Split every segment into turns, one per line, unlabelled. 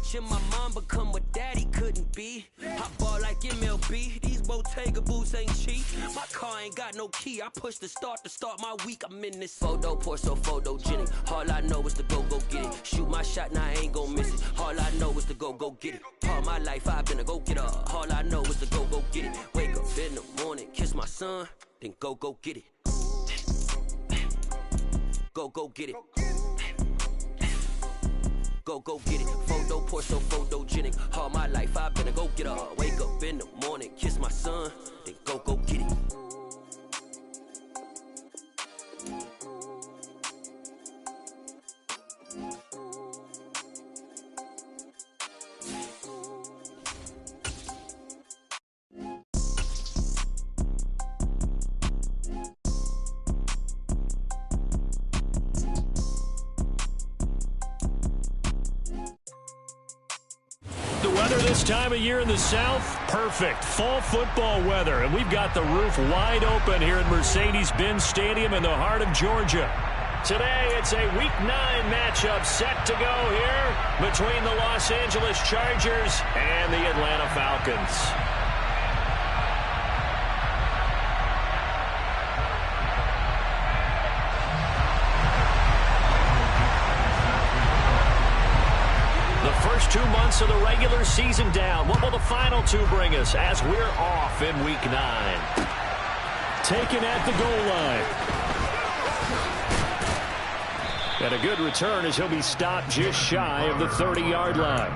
watching my mom become what daddy couldn't be. I ball like MLB, these Bottega boots ain't cheap. My car ain't got no key, I push the start to start my week. I'm in this photo, pour so photogenic. All I know is to go get it. Shoot my shot, now I ain't gon' miss it. All I know is to go get it. All my life I've been a go-getter. All I know is to go get it. Wake up in the morning, kiss my son, then go get it. Go get it. Go get it. Photo, pour so photogenic. All my life I've been a go-getter. Wake up in the morning, kiss my son, then go get it.
The weather this time of year in the South, perfect. Fall football weather, and we've got the roof wide open here at Mercedes-Benz Stadium in the heart of Georgia. Today, it's a Week 9 matchup set to go here between the Los Angeles Chargers and the Atlanta Falcons. First 2 months of the regular season down. What will the final 2 bring us as we're off in Week 9? Taken at the goal line. And a good return as he'll be stopped just shy of the 30-yard line.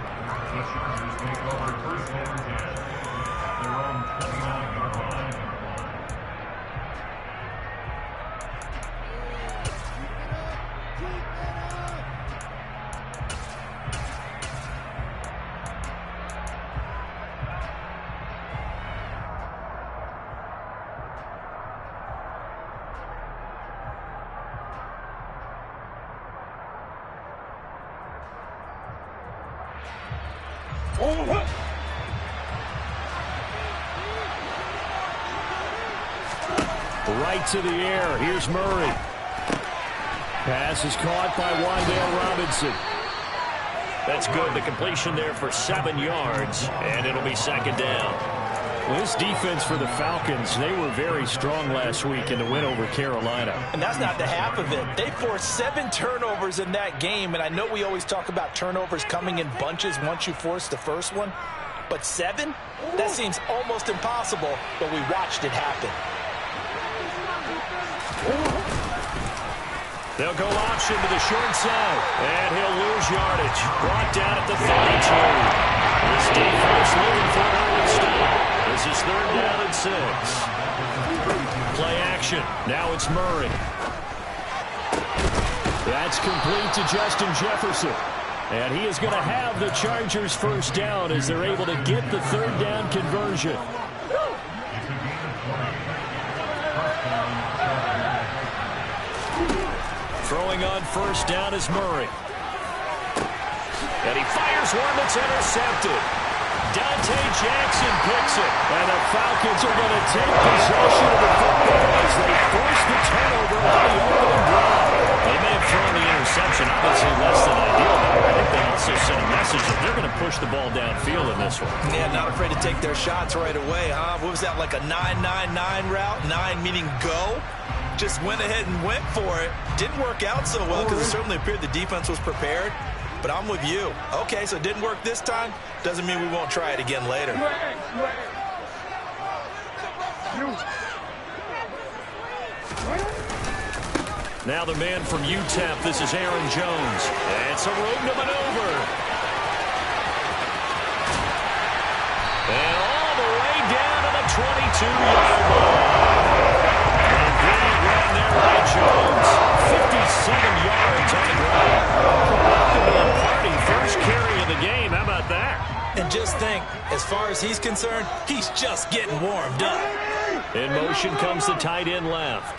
Right to the air. Here's Murray. Pass is caught by Wan'Dale Robinson. That's good. The completion there for 7 yards, and it'll be second down. Well, this defense for the Falcons, they were very strong last week in the win over Carolina.
And that's not the half of it. They forced 7 turnovers in that game, and I know we always talk about turnovers coming in bunches once you force the first one, but 7? That seems almost impossible, but we watched it happen.
They'll go option to the short side, and he'll lose yardage. Brought down at the 32. This defense looking for an early stop. This is 3rd down and 6. Play action. Now it's Murray. That's complete to Justin Jefferson. And he is going to have the Chargers first down as they're able to get the 3rd down conversion. Throwing on first down is Murray. And he fires one that's intercepted. Dante Jackson picks it. And the Falcons are going to take possession of the football as they force the turnover on the opening drive. They may have thrown the interception, obviously less than ideal, but I think they also sent a message that they're going to push the ball downfield in this one.
Yeah, not afraid to take their shots right away, huh? What was that, like a 9-9-9 route? 9 meaning go? Just went ahead and went for it. Didn't work out so well because it certainly appeared the defense was prepared. But I'm with you. Okay, so it didn't work this time. Doesn't mean we won't try it again later.
Now the man from UTEP, this is Aaron Jones. It's a room to maneuver. And all the way down to the 22-yard line. And brilliant run there by Jones. 57 yards on the ground. Remarkable party, first carry of the game. How about that?
And just think, as far as he's concerned, he's just getting warmed up.
In motion comes the tight end left.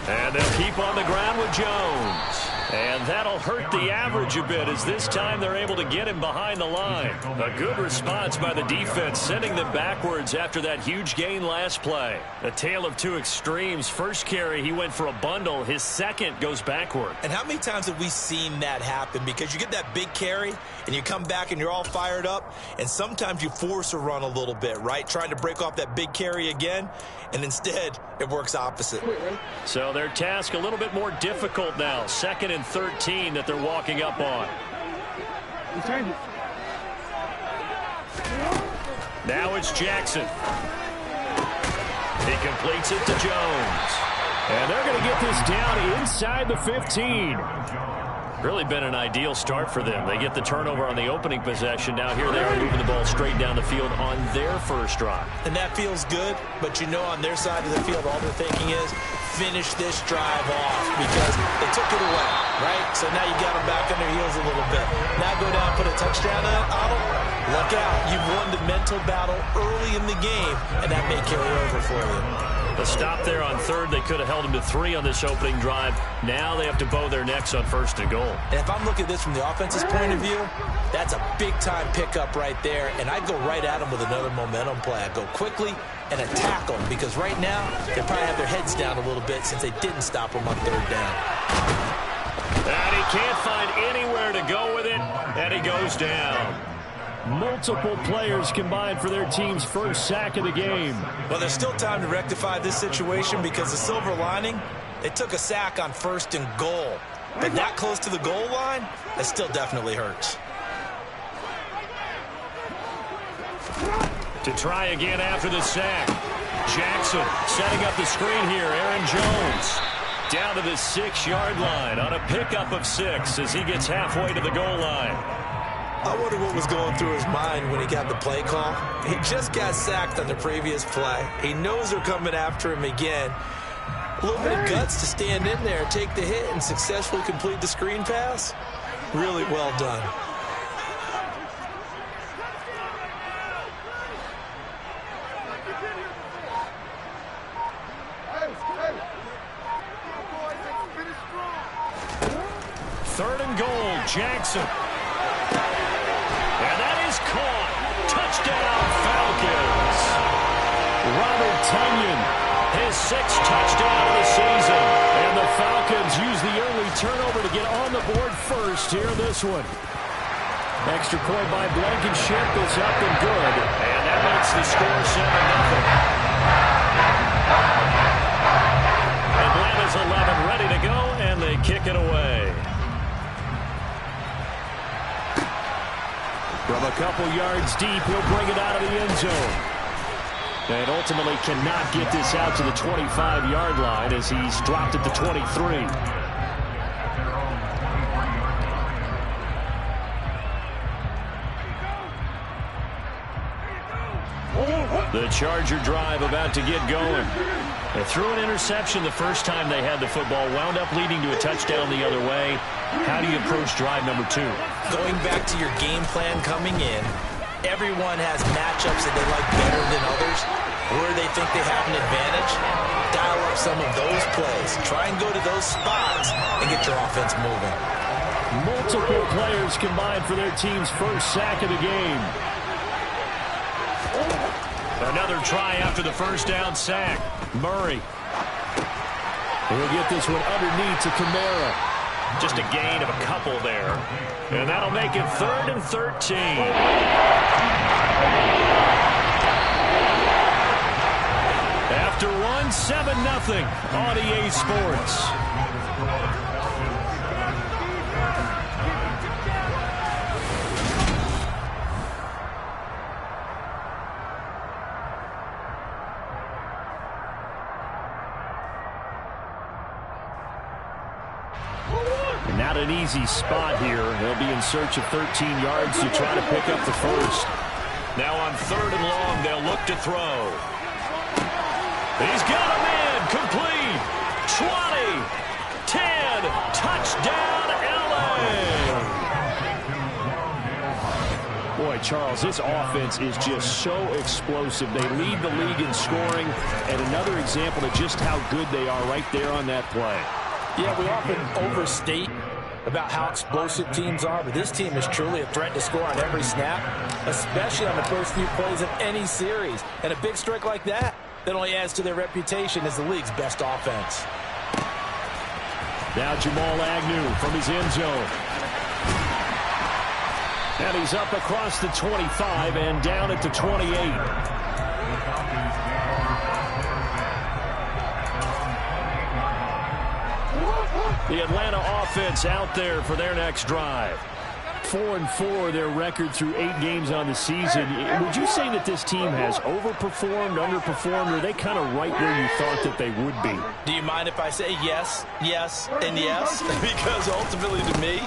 And they'll keep on the ground with Jones. And that'll hurt the average a bit as this time they're able to get him behind the line. A good response by the defense, sending them backwards after that huge gain last play. A tale of two extremes. First carry, he went for a bundle. His second goes backward.
And how many times have we seen that happen? Because you get that big carry, and you come back and you're all fired up, and sometimes you force a run a little bit, right? Trying to break off that big carry again, and instead it works opposite.
So their task a little bit more difficult now. 2nd and 13 that they're walking up on. Now it's Jackson. He completes it to Jones. And they're going to get this down inside the 15. Really been an ideal start for them. They get the turnover on the opening possession. Now here they are moving the ball straight down the field on their first drive.
And that feels good, but you know on their side of the field all they're thinking is finish this drive off because they took it away, right? So now you got them back on their heels a little bit. Now go down, put a touchdown on them. Look out. You've won the mental battle early in the game, and that may carry over for you.
The stop there on 3rd. They could have held him to 3 on this opening drive. Now they have to bow their necks on 1st and goal.
And if I'm looking at this from the offense's point of view, that's a big-time pickup right there, and I go right at them with another momentum play. I go quickly and attack them because right now they probably have their heads down a little bit since they didn't stop them on 3rd down.
And he can't find anywhere to go with it, and he goes down. Multiple players combined for their team's first sack of the game.
Well, there's still time to rectify this situation because the silver lining, they took a sack on 1st and goal. But that close to the goal line, that still definitely hurts.
To try again after the sack. Jackson setting up the screen here. Aaron Jones down to the 6-yard line on a pickup of 6 as he gets halfway to the goal line.
I wonder what was going through his mind when he got the play call. He just got sacked on the previous play. He knows they're coming after him again. A little bit of guts to stand in there, take the hit, and successfully complete the screen pass. Really well done.
Third and goal, Jackson. And that is caught. Touchdown, Falcons. Robert Tonyan, his 6th touchdown of the season. And the Falcons use the early turnover to get on the board first here in this one. Extra point by Blankenship is up and good. And that makes the score 7-0. Atlanta's 11 ready to go, and they kick it away. From a couple yards deep, he'll bring it out of the end zone. And ultimately cannot get this out to the 25-yard line as he's dropped at the 23. The Charger drive about to get going. They threw an interception the first time they had the football, wound up leading to a touchdown the other way. How do you approach drive number 2?
Going back to your game plan coming in, everyone has matchups that they like better than others, where they think they have an advantage. Dial up some of those plays. Try and go to those spots and get your offense moving.
Multiple players combined for their team's first sack of the game. Another try after the first down sack. Murray. He'll get this one underneath to Kamara. Just a gain of a couple there. And that'll make it 3rd and 13. After one, 7-0 on EA Sports. Not an easy spot here. They'll be in search of 13 yards to try to pick up the first. Now on 3rd and long, they'll look to throw. He's got him in. Complete. 20. 10. Touchdown, LA. Boy, Charles, this offense is just so explosive. They lead the league in scoring, and another example of just how good they are right there on that play.
Yeah, we often overstate
about how explosive teams are, but this team is truly a threat to score on every snap, especially on the first few plays of any series. And a big strike like that only adds to their reputation as the league's best offense.
Now Jamal Agnew from his end zone. And he's up across the 25 and down at the 28. The Atlanta offense out there for their next drive. 4-4 their record through 8 games on the season. Would you say that this team has overperformed, underperformed, or are they kind of right where you thought that they would be?
Do you mind if I say yes, yes, and yes? Because ultimately to me,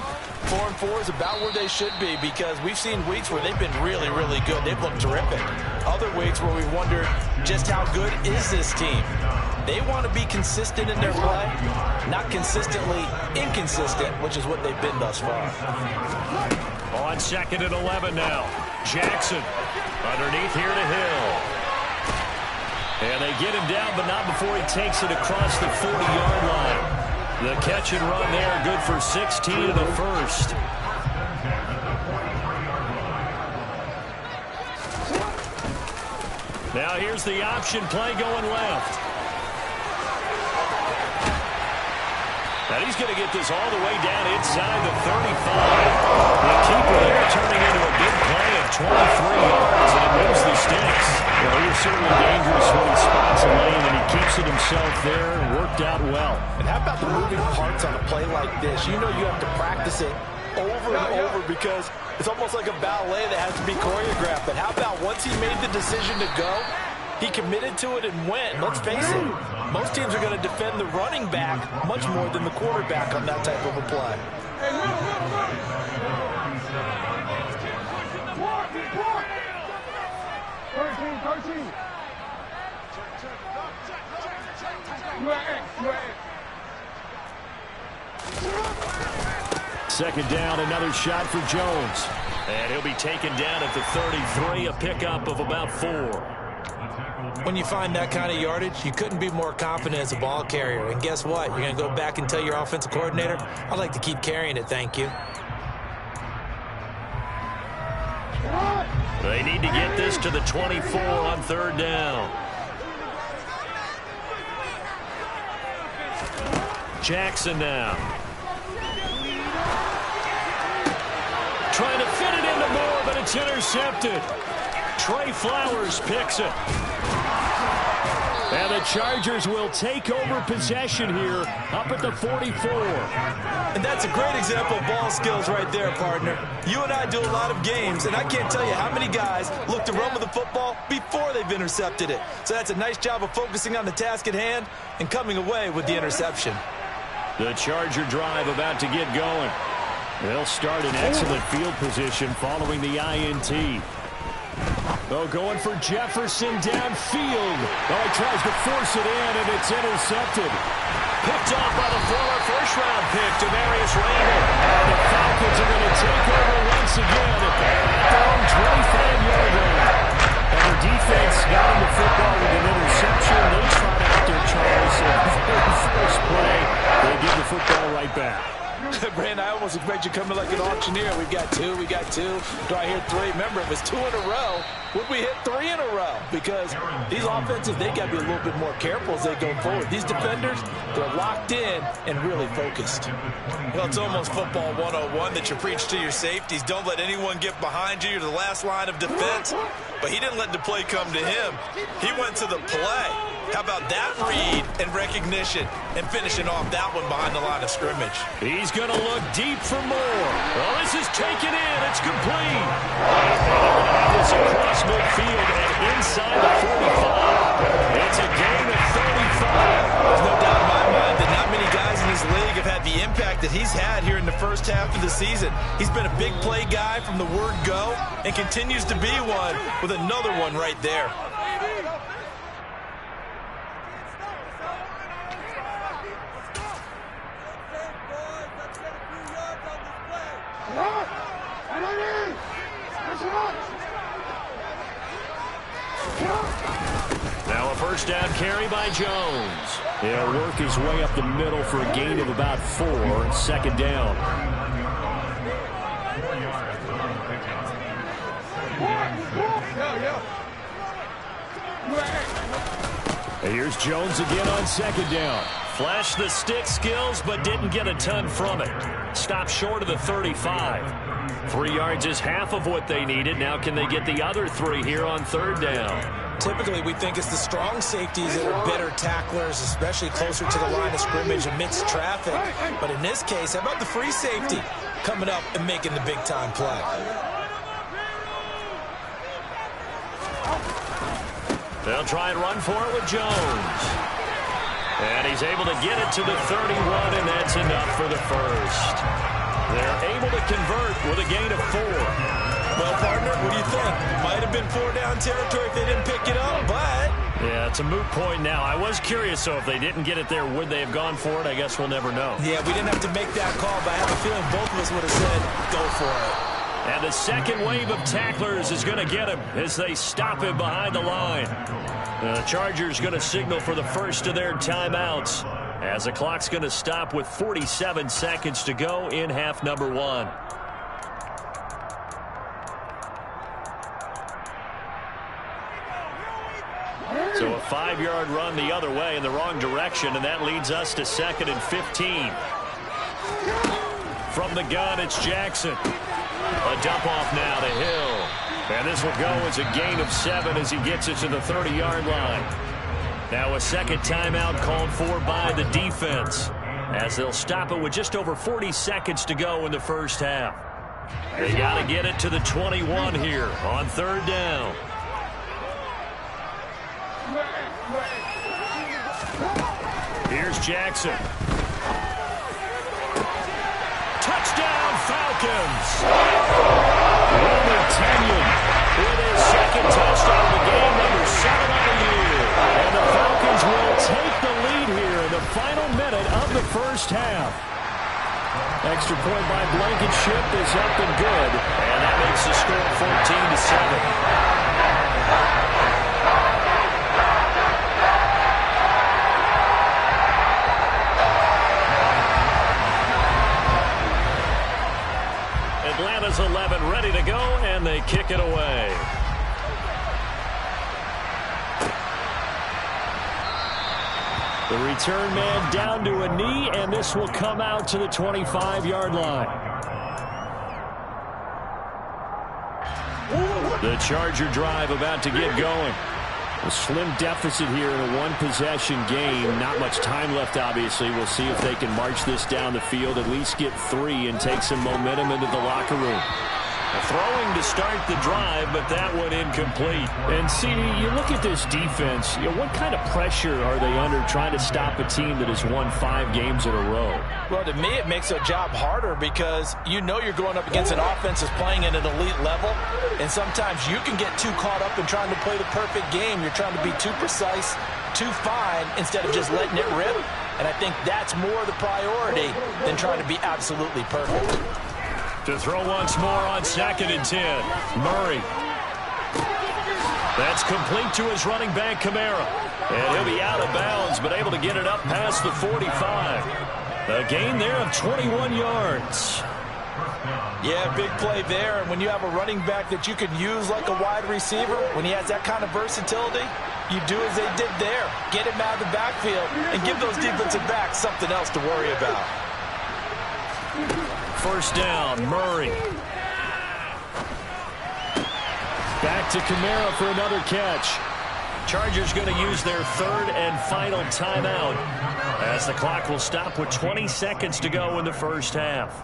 4-4 is about where they should be, because we've seen weeks where they've been really, really good. They've looked terrific. Other weeks where we've wondered just how good is this team? They want to be consistent in their play, not consistently inconsistent, which is what they've been thus far.
On 2nd and 11 now. Jackson underneath here to Hill. And they get him down, but not before he takes it across the 40-yard line. The catch and run there, good for 16 in the first. Now here's the option play going left. And he's going to get this all the way down inside the 35. The keeper there turning into a big play of 23 yards, and it moves the sticks. Well, he was certainly dangerous when he spots a lane, and he keeps it himself there and worked out well.
And how about the moving parts on a play like this? You know you have to practice it over and over because it's almost like a ballet that has to be choreographed. But how about once he made the decision to go, he committed to it and went. Let's face it, most teams are going to defend the running back much more than the quarterback on that type of a play.
Second down, another shot for Jones. And he'll be taken down at the 33, a pickup of about 4.
When you find that kind of yardage, you couldn't be more confident as a ball carrier. And guess what? You're going to go back and tell your offensive coordinator, I'd like to keep carrying it, thank you.
They need to get this to the 24 on 3rd down. Jackson now. Trying to fit it into Moore, but it's intercepted. Trey Flowers picks it. And the Chargers will take over possession here up at the 44.
And that's a great example of ball skills right there, partner. You and I do a lot of games, and I can't tell you how many guys look to run with the football before they've intercepted it. So that's a nice job of focusing on the task at hand and coming away with the interception.
The Charger drive about to get going. They'll start in excellent field position following the INT. Oh, going for Jefferson downfield. Oh, he tries to force it in, and it's intercepted. Picked off by the former first-round pick, Demarius Randall. And the Falcons are going to take over once again at their own 25-yard line. And the defense got him the football with an interception. They tried out their Charles. First play, they give the football right back.
Brandon, I almost expect you coming like an auctioneer. We've got two. Do I hear 3? Remember, if it's 2 in a row, would we hit 3 in a row? Because these offenses, they got to be a little bit more careful as they go forward. These defenders, they're locked in and really focused.
Well, it's almost football 101 that you preach to your safeties. Don't let anyone get behind you. You're the last line of defense. But he didn't let the play come to him. He went to the play. How about that read and recognition and finishing off that one behind the line of scrimmage?
He's going to look deep for more. Well, this is taken in. It's complete. And they're going to have this across midfield and inside the 45. It's a gain of 35.
There's no doubt in my mind that not many guys in this league have had the impact that he's had here in the first half of the season. He's been a big play guy from the word go and continues to be one with another one right there.
Now a first down carry by Jones. He'll work his way up the middle for a gain of about 4. Second down. And here's Jones again on second down. Flashed the stick skills, but didn't get a ton from it. Stopped short of the 35. 3 yards is half of what they needed. Now can they get the other 3 here on third down?
Typically, we think it's the strong safeties that are better tacklers, especially closer to the line of scrimmage amidst traffic. But in this case, how about the free safety coming up and making the big-time play?
They'll try and run for it with Jones. And he's able to get it to the 31, and that's enough for the first. They're able to convert with a gain of 4.
Well, partner, what do you think? Might have been 4-down territory if they didn't pick it up, but...
Yeah, it's a moot point now. I was curious, so if they didn't get it there, would they have gone for it? I guess we'll never know.
Yeah, we didn't have to make that call, but I have a feeling both of us would have said, go for it.
And the second wave of tacklers is going to get him as they stop him behind the line. The Chargers going to signal for the first of their timeouts as the clock's going to stop with 47 seconds to go in half number 1. So a 5-yard run the other way in the wrong direction, and that leads us to 2nd and 15. From the gun, it's Jackson. A dump off now to Hill. And this will go as a gain of 7 as he gets it to the 30-yard line. Now a second timeout called for by the defense as they'll stop it with just over 40 seconds to go in the first half. They got to get it to the 21 here on third down. Here's Jackson. Touchdown, Falcons! Robert Tonyan with his second touchdown of the game, number 7 on the year. And the Falcons will take the lead here in the final minute of the first half. Extra point by Blankenship is up and good. And that makes the score 14-7. Atlanta's 11 ready to go, and they kick it away. The return man down to a knee, and this will come out to the 25-yard line. The Charger drive about to get going. A slim deficit here in a one-possession game. Not much time left, obviously. We'll see if they can march this down the field, at least get 3 and take some momentum into the locker room. Throwing to start the drive, but that one incomplete. And, CD, you look at this defense, what kind of pressure are they under trying to stop a team that has won 5 games in a row?
Well, to me, it makes their job harder because you know you're going up against an offense that's playing at an elite level, and sometimes you can get too caught up in trying to play the perfect game. You're trying to be too precise, too fine, instead of just letting it rip. And I think that's more the priority than trying to be absolutely perfect.
To throw once more on 2nd and 10. Murray. That's complete to his running back, Kamara. And he'll be out of bounds, but able to get it up past the 45. A gain there of 21 yards.
Yeah, big play there. And when you have a running back that you can use like a wide receiver, when he has that kind of versatility, you do as they did there. Get him out of the backfield and give those defensive backs something else to worry about.
First down, Murray. Back to Kamara for another catch. Chargers going to use their 3rd and final timeout as the clock will stop with 20 seconds to go in the first half.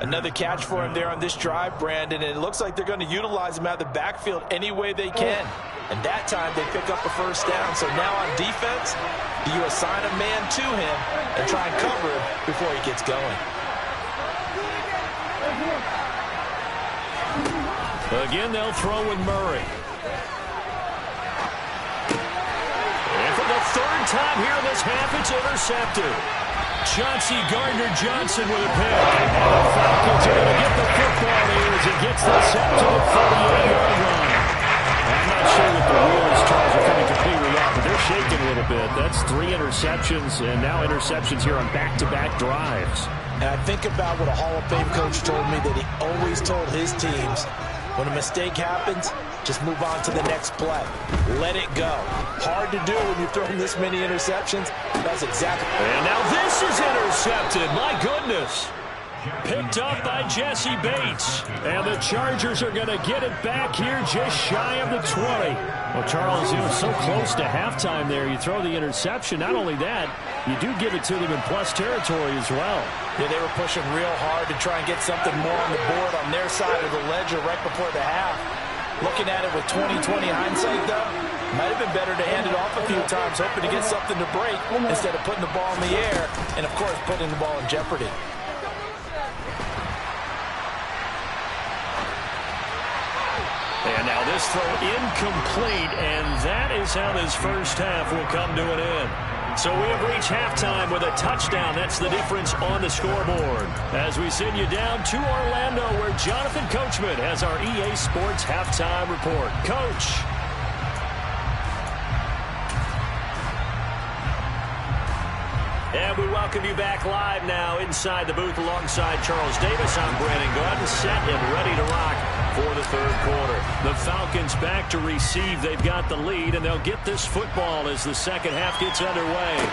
Another catch for him there on this drive, Brandon, and it looks like they're going to utilize him out of the backfield any way they can. And that time they pick up a first down. So now on defense, do you assign a man to him and try and cover him before he gets going?
Again, they'll throw with Murray. And for the 3rd time here in this half, it's intercepted. Chauncey Gardner-Johnson with a pick. The Falcons are going to get the football here as it gets this up to the 48-yard line. I'm not sure that the wheels, Charles, are coming completely off, but they're little bit. That's 3 interceptions, and now interceptions here on back-to-back drives.
And I think about what a Hall of Fame coach told me that he always told his teams, when a mistake happens, just move on to the next play. Let it go. Hard to do when you're throwing this many interceptions. That's exactly.
And now this is intercepted. My goodness. Picked up by Jesse Bates. And the Chargers are going to get it back here just shy of the 20. Well, Charles, you were so close to halftime there. You throw the interception. Not only that, you do give it to them in plus territory as well.
Yeah, they were pushing real hard to try and get something more on the board on their side of the ledger right before the half. Looking at it with 20/20 hindsight, though, might have been better to hand it off a few times, hoping to get something to break instead of putting the ball in the air and, of course, putting the ball in jeopardy.
And now this throw incomplete, and that is how this first half will come to an end. So we have reached halftime with a touchdown. That's the difference on the scoreboard. As we send you down to Orlando, where Jonathan Coachman has our EA Sports halftime report. Coach. And we welcome you back live now inside the booth alongside Charles Davis. I'm Brandon Gordon, set and ready to rock for the third quarter. The Falcons back to receive. They've got the lead, and they'll get this football as the second half gets underway.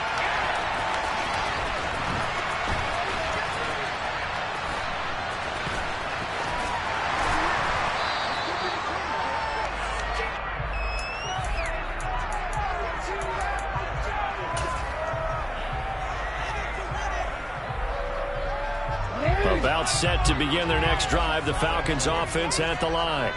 About set to begin their next drive. The Falcons offense at the line.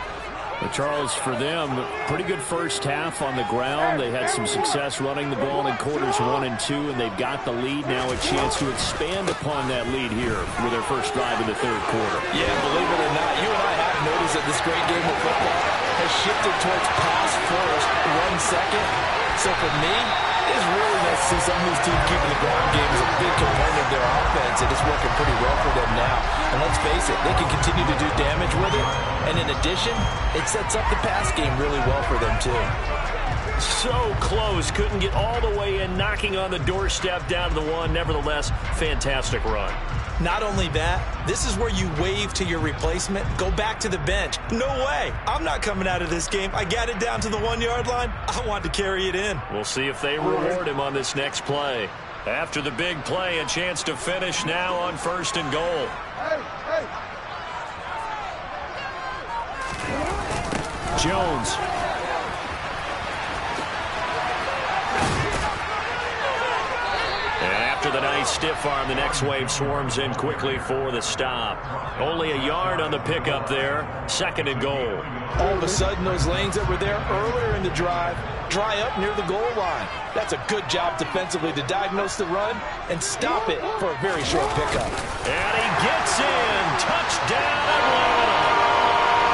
But Charles, for them, pretty good first half on the ground. They had some success running the ball in quarters 1 and 2, and they've got the lead now, a chance to expand upon that lead here with their first drive in the third quarter.
Yeah, believe it or not, you and I have noticed that this great game of football has shifted towards pass first, run second. So for me, it's really nice to see some of these teams keeping the ground game as a big component of their offense, and it's working pretty well for them now. And let's face it, they can continue to do damage with it. And in addition, it sets up the pass game really well for them, too.
So close. Couldn't get all the way in, knocking on the doorstep down to the 1. Nevertheless, fantastic run.
Not only that, this is where you wave to your replacement, go back to the bench. No way. I'm not coming out of this game. I got it down to the 1-yard line. I want to carry it in.
We'll see if they reward him on this next play. After the big play, a chance to finish now on 1st and goal. Jones. After the nice stiff arm, the next wave swarms in quickly for the stop. Only a yard on the pickup there. 2nd and goal.
All of a sudden, those lanes that were there earlier in the drive dry up near the goal line. That's a good job defensively to diagnose the run and stop it for a very short pickup.
And he gets in. Touchdown, Atlanta.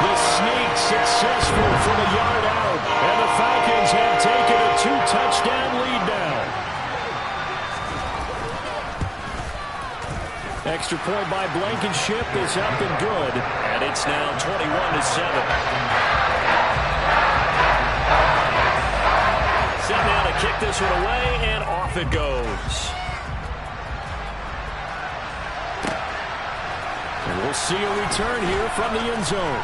The sneak successful from a yard out. And the Falcons have taken a 2-touchdown lead now. Extra point by Blankenship is up and good. And it's now 21-7. Set now to kick this one away, and off it goes. And we'll see a return here from the end zone.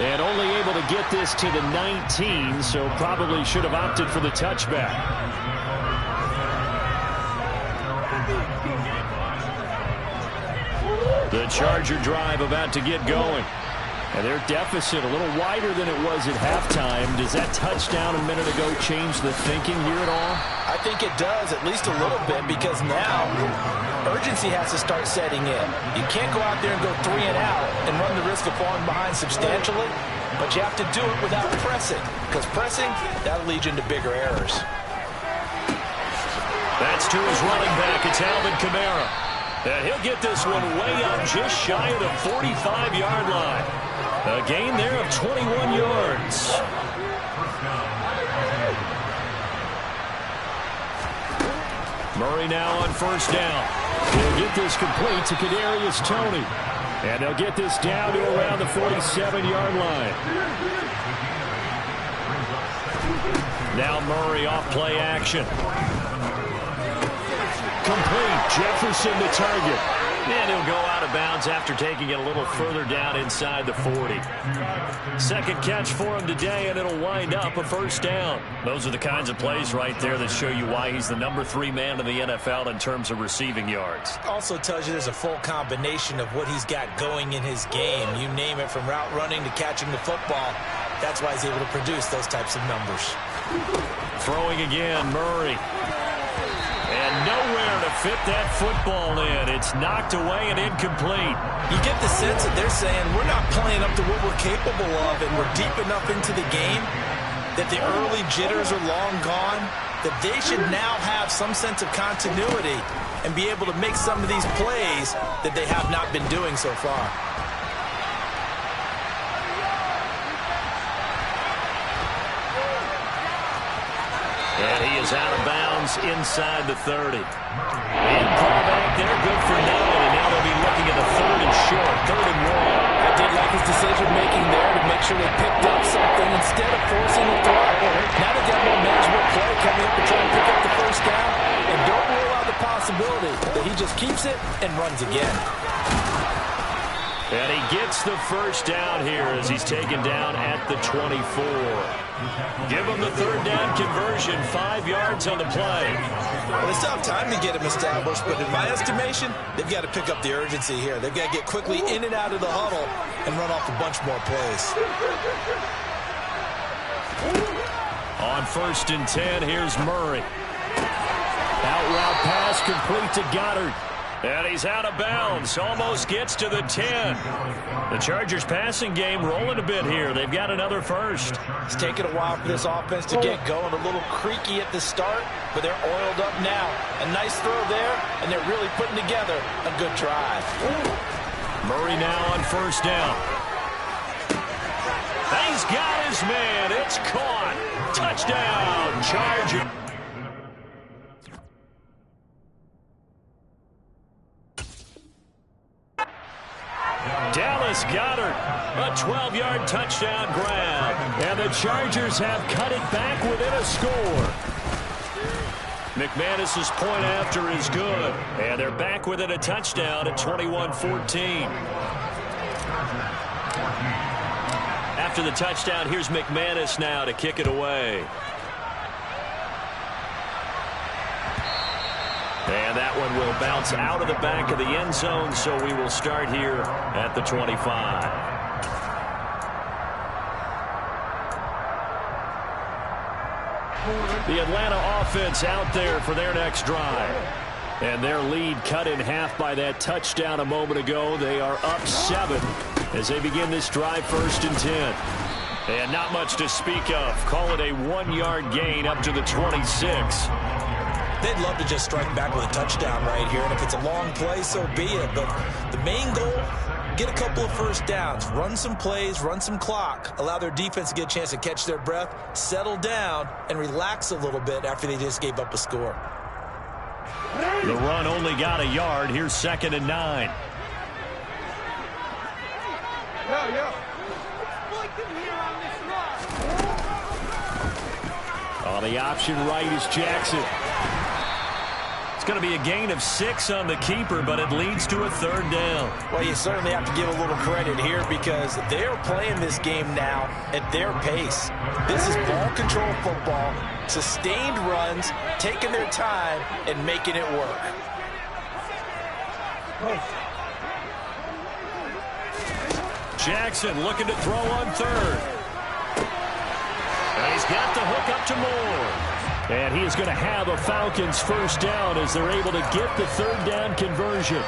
And only able to get this to the 19, so probably should have opted for the touchback. The Charger drive about to get going. And their deficit a little wider than it was at halftime. Does that touchdown a minute ago change the thinking here at all?
I think it does, at least a little bit, because now urgency has to start setting in. You can't go out there and go 3 and out and run the risk of falling behind substantially, but you have to do it without pressing, because pressing, that'll lead you into bigger errors.
That's to his running back. It's Alvin Kamara. And he'll get this one way up just shy of the 45-yard line. A gain there of 21 yards. Murray now on 1st down. He'll get this complete to Kadarius Toney. And they'll get this down to around the 47-yard line. Now Murray off play action. Complete. Jefferson the target. And he'll go out of bounds after taking it a little further down inside the 40. Second catch for him today, and it'll wind up a first down. Those are the kinds of plays right there that show you why he's the number 3 man in the NFL in terms of receiving yards.
Also tells you there's a full combination of what he's got going in his game. You name it, from route running to catching the football. That's why he's able to produce those types of numbers.
Throwing again, Murray. And nowhere to fit that football in. It's knocked away and incomplete.
You get the sense that they're saying we're not playing up to what we're capable of, and we're deep enough into the game that the early jitters are long gone, that they should now have some sense of continuity and be able to make some of these plays that they have not been doing so far.
And he is out of bounds inside the 30. And call back there, good for 9. And now they'll be looking at a 3rd and short, 3rd and 1.
I did like his decision-making there to make sure they picked up something instead of forcing the throw. Now they've got more manageable play coming up to try and pick up the first down. And don't rule out the possibility that he just keeps it and runs again.
And he gets the first down here as he's taken down at the 24. Give him the 3rd down conversion, 5 yards on the play.
Well, they still have time to get him established, but in my estimation, they've got to pick up the urgency here. They've got to get quickly in and out of the huddle and run off a bunch more plays.
On 1st and 10, here's Murray. Out route pass complete to Goddard. And he's out of bounds. Almost gets to the 10. The Chargers passing game rolling a bit here. They've got another first.
It's taken a while for this offense to get going. A little creaky at the start, but they're oiled up now. A nice throw there, and they're really putting together a good drive.
Murray now on 1st down. He's got his man. It's caught. Touchdown, Chargers. Dallas Goedert, a 12-yard touchdown grab. And the Chargers have cut it back within a score. McManus's point after is good. And they're back within a touchdown at 21-14. After the touchdown, here's McManus now to kick it away. And that one will bounce out of the back of the end zone, so we will start here at the 25. The Atlanta offense out there for their next drive. And their lead cut in half by that touchdown a moment ago. They are up 7 as they begin this drive, 1st and 10. And not much to speak of. Call it a 1-yard gain up to the 26.
They'd love to just strike back with a touchdown right here, and if it's a long play, so be it. But the main goal, get a couple of first downs, run some plays, run some clock, allow their defense to get a chance to catch their breath, settle down, and relax a little bit after they just gave up a score.
The run only got a yard. Here's 2nd and 9. On the option right is Jackson. It's going to be a gain of 6 on the keeper, but it leads to a 3rd down.
Well, you certainly have to give a little credit here because they're playing this game now at their pace. This is ball control football, sustained runs, taking their time and making it work.
Jackson looking to throw on 3rd. And he's got the hook up to Moore. And he is going to have a Falcons first down as they're able to get the 3rd down conversion.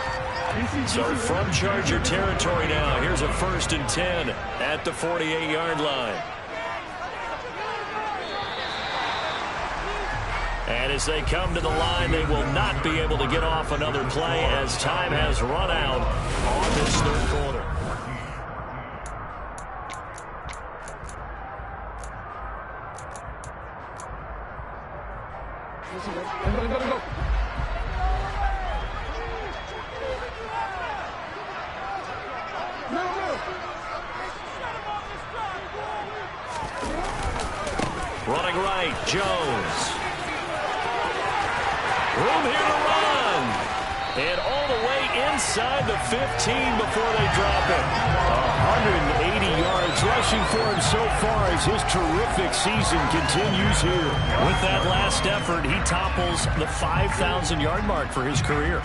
So from Charger territory now, here's a 1st and 10 at the 48-yard line. And as they come to the line, they will not be able to get off another play as time has run out on this 3rd quarter. Running right, Jones. Room here to run. And all the way inside the 15 before they drop it. 180 yards rushing for him so far as his terrific season continues here. With that last effort, he topples the 5,000-yard mark for his career.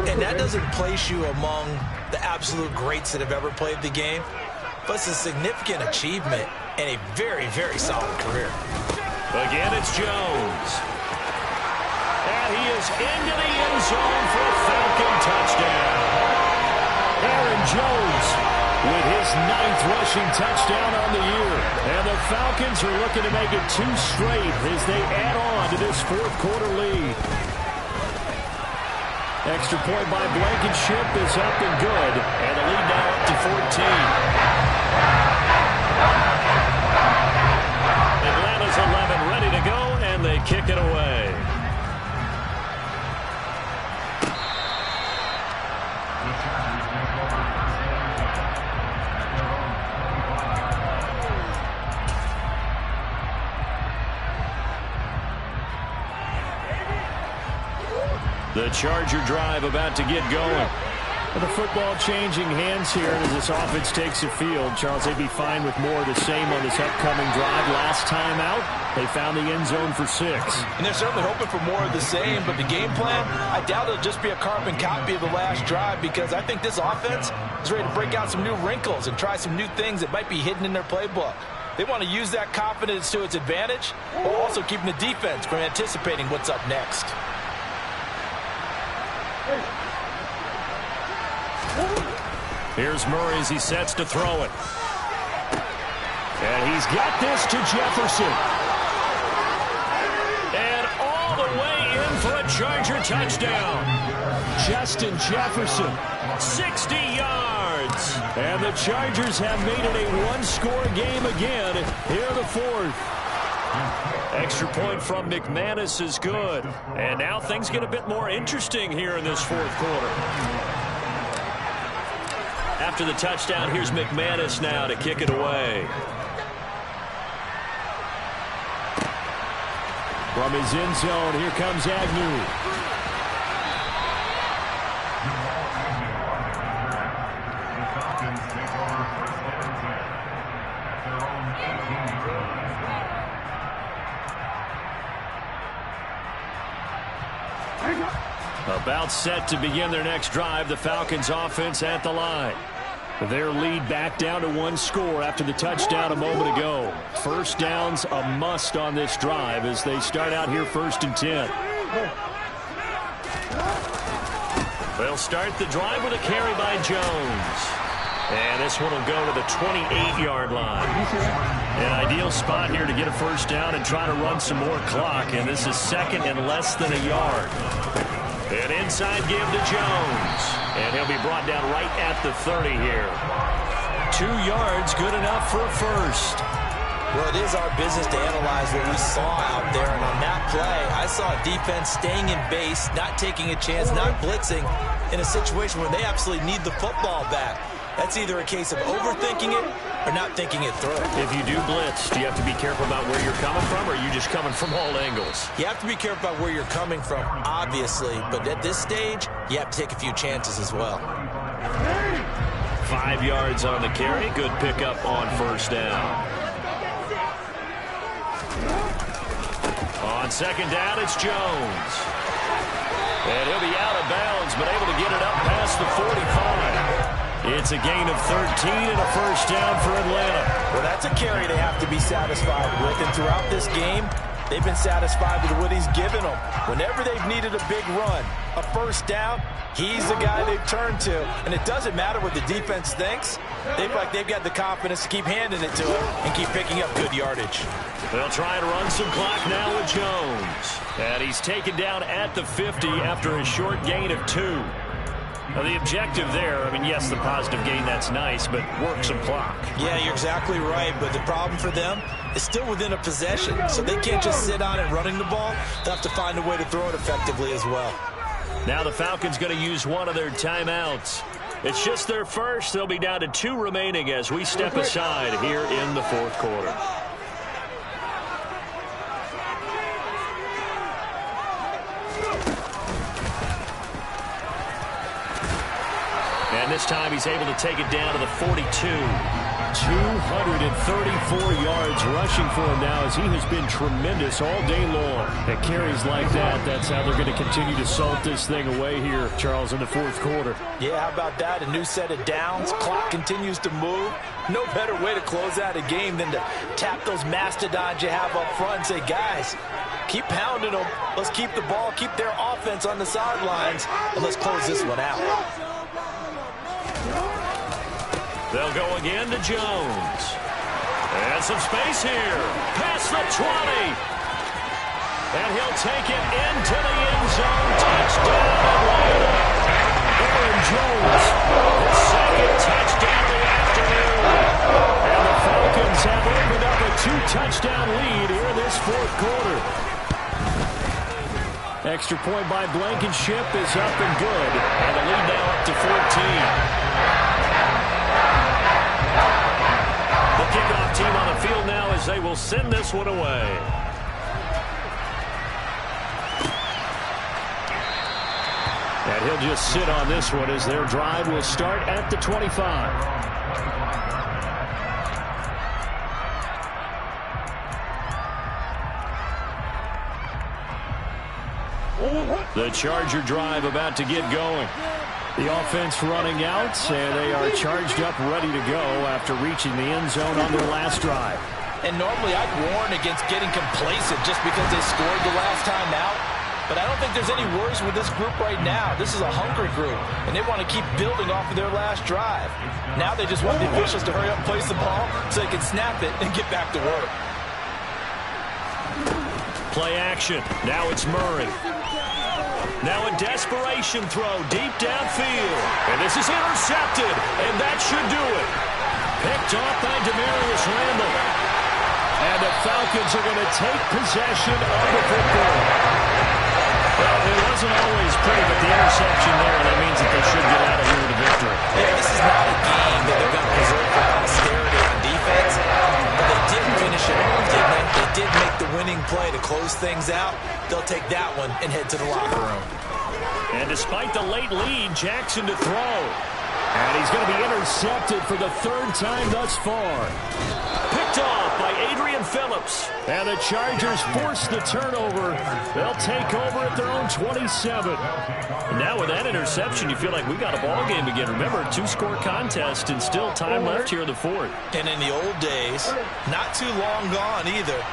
And that doesn't place you among the absolute greats that have ever played the game, but it's a significant achievement and a very, very solid career.
Again, it's Jones. And he is into the end zone for a Falcon touchdown. Aaron Jones with his 9th rushing touchdown on the year. And the Falcons are looking to make it 2 straight as they add on to this 4th quarter lead. Extra point by Blankenship is up and good. And the lead now up to 14. Atlanta's 11 ready to go, and they kick it away. The Charger drive about to get going. With the football changing hands here as this offense takes the field. Charles, they'd be fine with more of the same on this upcoming drive. Last time out, they found the end zone for 6.
And they're certainly hoping for more of the same, but the game plan, I doubt it'll just be a carbon copy of the last drive, because I think this offense is ready to break out some new wrinkles and try some new things that might be hidden in their playbook. They want to use that confidence to its advantage, while also keeping the defense from anticipating what's up next.
Here's Murray as he sets to throw it. And he's got this to Jefferson. And all the way in for a Charger touchdown. Justin Jefferson, 60 yards. And the Chargers have made it a 1-score game again here in the 4th. Extra point from McManus is good. And now things get a bit more interesting here in this 4th quarter. After the touchdown, here's McManus now to kick it away. From his end zone, here comes Agnew. About set to begin their next drive, the Falcons offense at the line. Their lead back down to 1 score after the touchdown a moment ago. First down's a must on this drive as they start out here 1st and 10. They'll start the drive with a carry by Jones. And this one will go to the 28-yard line. An ideal spot here to get a first down and try to run some more clock. And this is 2nd and less than a yard. An inside give to Jones. And he'll be brought down right at the 30 here. 2 yards, good enough for a first.
Well, it is our business to analyze what we saw out there. And on that play, I saw a defense staying in base, not taking a chance, not blitzing, in a situation where they absolutely need the football back. That's either a case of overthinking it or not thinking it through.
If you do blitz, do you have to be careful about where you're coming from, or are you just coming from all angles?
You have to be careful about where you're coming from, obviously. But at this stage, you have to take a few chances as well.
5 yards on the carry. Good pickup on first down. On second down, it's Jones. And he'll be out of bounds, but able to get it up past the 45. It's a gain of 13 and a first down for Atlanta.
Well, that's a carry they have to be satisfied with. And throughout this game, they've been satisfied with what he's given them. Whenever they've needed a big run, a first down, he's the guy they've turned to. And it doesn't matter what the defense thinks. They feel like they've got the confidence to keep handing it to him and keep picking up good yardage.
They'll try and run some clock now with Jones. And he's taken down at the 50 after a short gain of 2. Now, the objective there, I mean, yes, the positive gain, that's nice, but work some clock.
Yeah, you're exactly right, but the problem for them is still within a possession, so they can't just sit on it running the ball. They'll have to find a way to throw it effectively as well.
Now the Falcons going to use one of their timeouts. It's just their first. They'll be down to 2 remaining as we step aside here in the 4th quarter. this time he's able to take it down to the 42. 234 yards rushing for him now as he has been tremendous all day long. At carries like that, that's how they're going to continue to salt this thing away here, Charles, in the fourth quarter.
Yeah, how about that? A new set of downs. Clock continues to move. No better way to close out a game than to tap those mastodons you have up front and say, guys, keep pounding them. Let's keep the ball, keep their offense on the sidelines, and let's close this one out.
They'll go again to Jones. And some space here. Past the 20. And he'll take it into the end zone. Touchdown, Atlanta. Aaron Jones, his second touchdown of the afternoon. And the Falcons have opened up a 2-touchdown lead here in this fourth quarter. Extra point by Blankenship is up and good. And the lead now up to 14. Kickoff team on the field now as they will send this one away. And he'll just sit on this one as their drive will start at the 25. The Charger drive about to get going. The offense running out, and they are charged up, ready to go after reaching the end zone on their last drive.
And normally I'd warn against getting complacent just because they scored the last time out. But I don't think there's any worries with this group right now. This is a hungry group, and they want to keep building off of their last drive. Now they just want the officials to hurry up and place the ball so they can snap it and get back to work.
Play action. Now it's Murray. Now a desperation throw deep downfield. And this is intercepted, and that should do it. Picked off by Demarius Randall. And the Falcons are going to take possession of the football. Well, it wasn't always pretty, but the interception there, that means that they should get out of here with a victory.
Yeah, this is not a game that they're going to preserve for posterity on defense. But they did finish it off, didn't they? They did make the winning play to close things out. They'll take that one and head to the locker room.
And despite the late lead, Jackson to throw. And he's going to be intercepted for the third time thus far. Picked off by Adrian Phillips. And the Chargers force the turnover. They'll take over at their own 27. And now with that interception, you feel like we got a ball game again. Remember, a 2-score contest and still time left here in the fourth.
And in the old days, not too long gone either.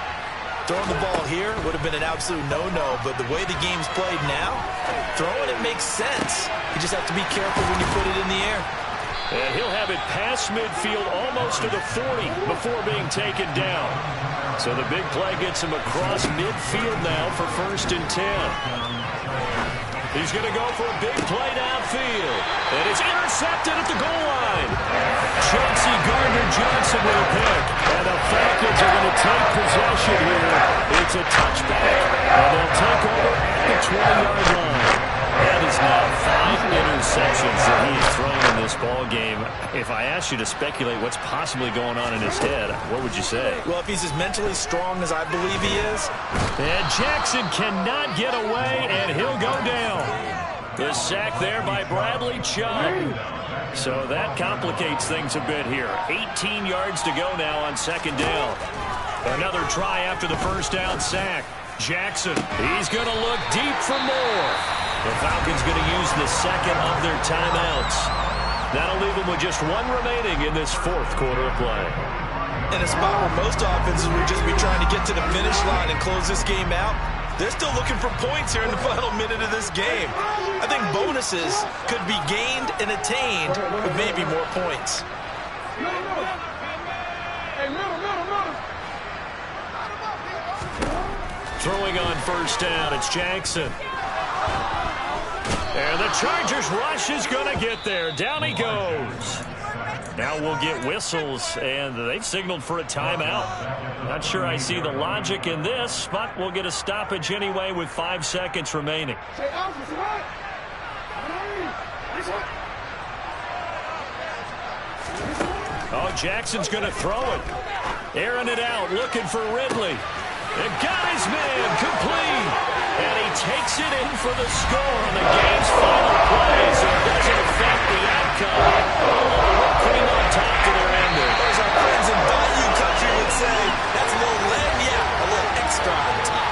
Throwing the ball here would have been an absolute no-no, but the way the game's played now, throwing it makes sense. You just have to be careful when you put it in the air.
And he'll have it past midfield almost to the 40 before being taken down. So the big play gets him across midfield now for 1st and 10. He's going to go for a big play downfield. And it's intercepted at the goal line. Chauncey Gardner-Johnson with a pick. And the Falcons are going to take possession here. It's a touchback. And they'll take over at the 20-yard line. That is now 5 interceptions that he has thrown in this ball game. If I asked you to speculate what's possibly going on in his head, what would you say?
Well, if he's as mentally strong as I believe he is.
And Jackson cannot get away, and he'll go down. The sack there by Bradley Chubb. So that complicates things a bit here. 18 yards to go now on 2nd down. Another try after the 1st down sack. Jackson, he's going to look deep for more. The Falcons going to use the 2nd of their timeouts. That'll leave them with just 1 remaining in this 4th quarter of play.
In a spot where most offenses would just be trying to get to the finish line and close this game out, they're still looking for points here in the final minute of this game. I think bonuses could be gained and attained with maybe more points.
Throwing on 1st down, it's Jackson. And the Chargers rush is going to get there. Down he goes. Now we'll get whistles, and they've signaled for a timeout. Not sure I see the logic in this, but we'll get a stoppage anyway with 5 seconds remaining. Oh, Jackson's going to throw it. Airing it out, looking for Ridley. And got his man complete. And he takes it in for the score on the game's final play, so it doesn't affect the outcome. A little whipped cream on top to their ending.
As our friends in Bayou Country would say, that's a little lagniappe, a little extra on top.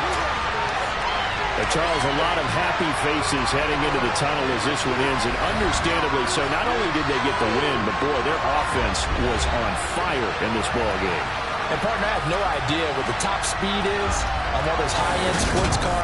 Charles, a lot of happy faces heading into the tunnel as this one ends, and understandably so. Not only did they get the win, but, boy, their offense was on fire in this ball game.
And, partner, I have no idea what the top speed is on one of those high-end sports cars.